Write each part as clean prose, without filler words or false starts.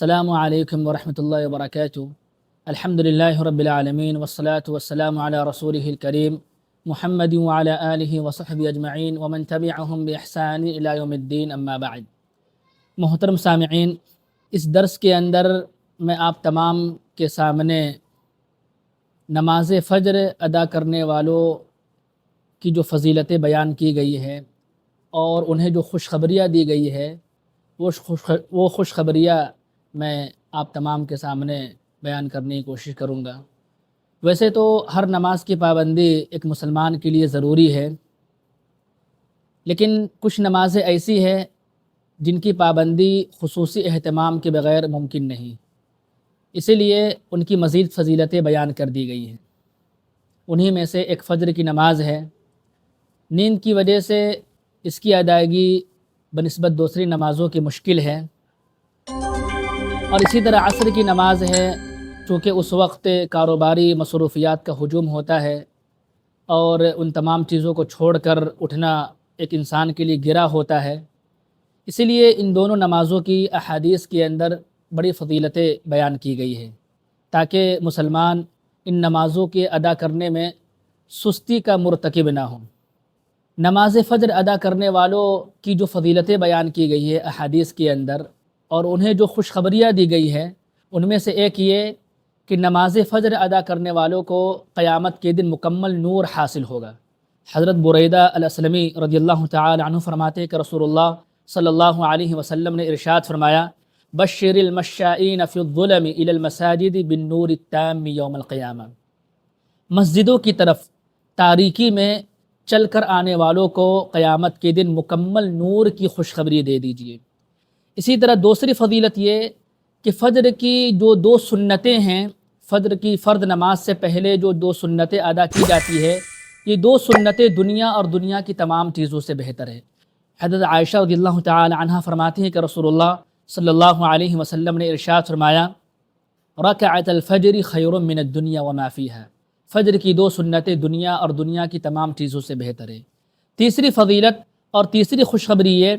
السلام علیکم ورحمۃ اللہ وبرکاتہ۔ الحمد للہ رب العالمین والصلاة والسلام علی رسولہ الکریم محمد وعلی آلہ وصحبہ اجمعین ومن تبعہم بإحسان الی یوم الدین، اما بعد۔ محترم سامعین، اس درس کے اندر میں آپ تمام کے سامنے نماز فجر ادا کرنے والوں کی جو فضیلتیں بیان کی گئی ہے اور انہیں جو خوشخبریاں دی گئی ہے وہ خوشخبریاں میں آپ تمام کے سامنے بیان کرنے کی کوشش کروں گا۔ ویسے تو ہر نماز کی پابندی ایک مسلمان کے لیے ضروری ہے، لیکن کچھ نمازیں ایسی ہیں جن کی پابندی خصوصی اہتمام کے بغیر ممکن نہیں، اسی لیے ان کی مزید فضیلتیں بیان کر دی گئی ہیں۔ انہی میں سے ایک فجر کی نماز ہے۔ نیند کی وجہ سے اس کی ادائیگی بنسبت دوسری نمازوں کی مشکل ہے، اور اسی طرح عصر کی نماز ہے، چونکہ اس وقت کاروباری مصروفیات کا ہجوم ہوتا ہے اور ان تمام چیزوں کو چھوڑ کر اٹھنا ایک انسان کے لیے گرا ہوتا ہے، اسی لیے ان دونوں نمازوں کی احادیث کے اندر بڑی فضیلتیں بیان کی گئی ہے تاکہ مسلمان ان نمازوں کے ادا کرنے میں سستی کا مرتکب نہ ہوں۔ نماز فجر ادا کرنے والوں کی جو فضیلتیں بیان کی گئی ہے احادیث کے اندر، اور انہیں جو خوشخبریاں دی گئی ہے، ان میں سے ایک یہ کہ نماز فجر ادا کرنے والوں کو قیامت کے دن مکمل نور حاصل ہوگا۔ حضرت بریدہ الاسلمی رضی اللہ تعالی عنہ فرماتے ہیں کہ رسول اللہ صلی اللہ علیہ وسلم نے ارشاد فرمایا، بشر المشائین فی الظلم الی المساجد بالنور التام یوم القیامہ۔ مسجدوں کی طرف تاریکی میں چل کر آنے والوں کو قیامت کے دن مکمل نور کی خوشخبری دے دیجیے۔ اسی طرح دوسری فضیلت یہ کہ فجر کی جو دو سنتیں ہیں، فجر کی فرض نماز سے پہلے جو دو سنتیں ادا کی جاتی ہے، یہ دو سنتیں دنیا اور دنیا کی تمام چیزوں سے بہتر ہے۔ حضرت عائشہ رضی اللہ تعالی عنہ فرماتی ہیں کہ رسول اللہ صلی اللہ علیہ وسلم نے ارشاد فرمایا، رکعت الفجر خیر من الدنیا وما فیہا۔ فجر کی دو سنتیں دنیا اور دنیا کی تمام چیزوں سے بہتر ہے۔ تیسری فضیلت اور تیسری خوشخبری یہ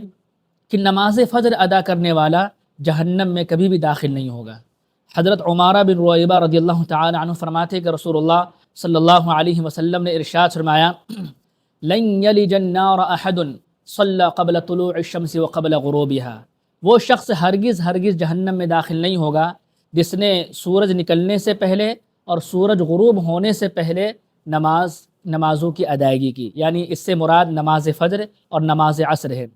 کہ نماز فجر ادا کرنے والا جہنم میں کبھی بھی داخل نہیں ہوگا۔ حضرت عمارہ بن رویبہ رضی اللہ تعالی عنہ فرماتے کہ رسول اللہ صلی اللہ علیہ وسلم نے ارشاد فرمایا، لن یلج النار احد صلی قبل طلوع الشمس وقبل غروبها۔ وہ شخص ہرگز جہنم میں داخل نہیں ہوگا جس نے سورج نکلنے سے پہلے اور سورج غروب ہونے سے پہلے نمازوں کی ادائیگی کی، یعنی اس سے مراد نماز فجر اور نماز عصر ہے۔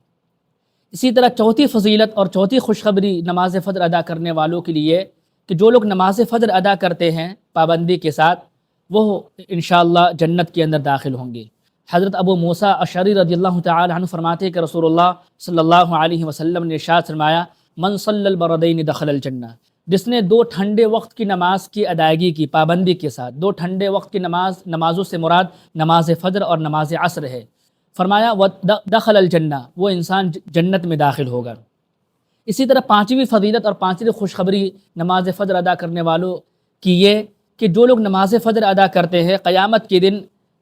اسی طرح چوتھی فضیلت اور چوتھی خوشخبری نماز فجر ادا کرنے والوں کے لیے کہ جو لوگ نماز فجر ادا کرتے ہیں پابندی کے ساتھ، وہ انشاءاللہ جنت کے اندر داخل ہوں گے۔ حضرت ابو موسیٰ اشعری رضی اللہ تعالی عنہ فرماتے کہ رسول اللہ صلی اللہ علیہ وسلم نے ارشاد فرمایا، من صلی البردین دخل الجنہ۔ جس نے دو ٹھنڈے وقت کی نماز کی ادائیگی کی پابندی کے ساتھ، دو ٹھنڈے وقت کی نمازوں سے مراد نماز فجر اور نماز عصر ہے، فرمایا دخل الجنہ، وہ انسان جنت میں داخل ہوگا۔ اسی طرح پانچویں فضیلت اور پانچویں خوشخبری نماز فجر ادا کرنے والوں کی یہ کہ جو لوگ نماز فجر ادا کرتے ہیں قیامت کے دن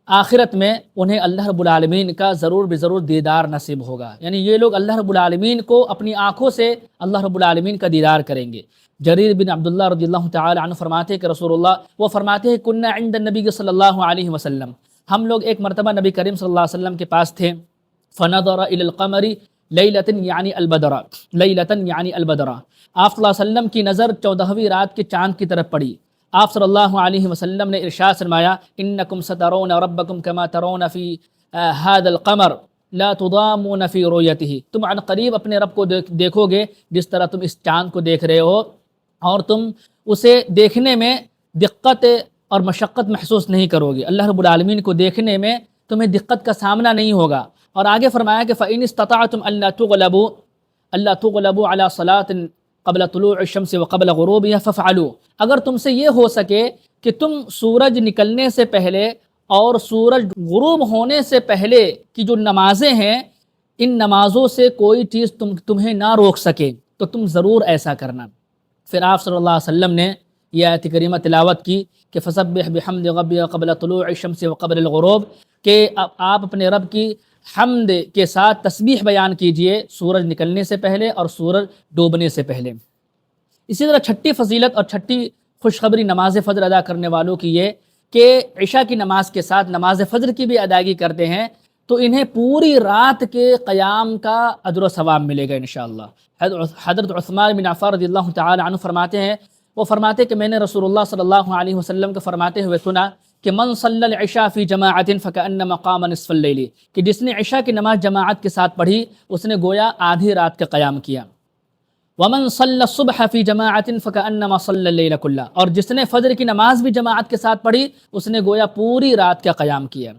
آخرت میں انہیں اللہ رب العالمین کا ضرور دیدار نصیب ہوگا، یعنی یہ لوگ اللہ رب العالمین کو اپنی آنکھوں سے اللہ رب العالمین کا دیدار کریں گے۔ جریر بن عبداللہ رضی اللہ تعالی عنہ فرماتے کہ رسول اللہ وہ فرماتے ہیں، کننا عند النبی صلی اللہ علیہ وسلم، ہم لوگ ایک مرتبہ نبی کریم صلی اللہ علیہ وسلم کے پاس تھے، فنظر الی القمر لیلۃ یعنی البدر، لیلۃ یعنی البدر، آپ صلی اللہ علیہ وسلم کی نظر 14ویں رات کے چاند کی طرف پڑی۔ آپ صلی اللہ علیہ وسلم نے ارشاد فرمایا، انکم سترون ربکم کما ترون فی ھذا القمر لا تضامون فی رؤیتہ، تم عن قریب اپنے رب کو دیکھو گے جس طرح تم اس چاند کو دیکھ رہے ہو، اور تم اسے دیکھنے میں دقت اور مشقت محسوس نہیں کرو گے، اللہ رب العالمین کو دیکھنے میں تمہیں دقت کا سامنا نہیں ہوگا۔ اور آگے فرمایا کہ فَإِنِ اسْتَطَعْتُمْ أَلَّا تُغْلَبُوا عَلَى صَلَاةٍ قبل طلوع الشمس وقبل غروبها فافعلوا، اگر تم سے یہ ہو سکے کہ تم سورج نکلنے سے پہلے اور سورج غروب ہونے سے پہلے کی جو نمازیں ہیں، ان نمازوں سے کوئی چیز تمہیں نہ روک سکے تو تم ضرور ایسا کرنا۔ پھر آپ صلی اللہ علیہ وسلم نے یہ آیت کریمہ تلاوت کی کہ فسبح بحمد ربک قبل طلوع الشمس وقبل الغروب، کہ آپ اپنے رب کی حمد کے ساتھ تسبیح بیان کیجئے سورج نکلنے سے پہلے اور سورج ڈوبنے سے پہلے۔ اسی طرح چھٹی فضیلت اور چھٹی خوشخبری نماز فجر ادا کرنے والوں کی یہ کہ عشاء کی نماز کے ساتھ نماز فجر کی بھی ادائیگی کرتے ہیں تو انہیں پوری رات کے قیام کا اجر و ثواب ملے گا انشاءاللہ۔ حضرت عثمان بن عفان رضی اللہ تعالی عنہ فرماتے ہیں، وہ فرماتے ہیں کہ میں نے رسول اللہ صلی اللہ علیہ وسلم کو فرماتے ہوئے سنا کہ من صلی العشاء فی جماعت فکأنما قام نصف اللیل، کہ جس نے عشاء کی نماز جماعت کے ساتھ پڑھی اس نے گویا آدھی رات کا قیام کیا۔ ومن صلی الصبح فی جماعت فکأنما صلی اللیل کلہ، اور جس نے فجر کی نماز بھی جماعت کے ساتھ پڑھی اس نے گویا پوری رات کا قیام کیا۔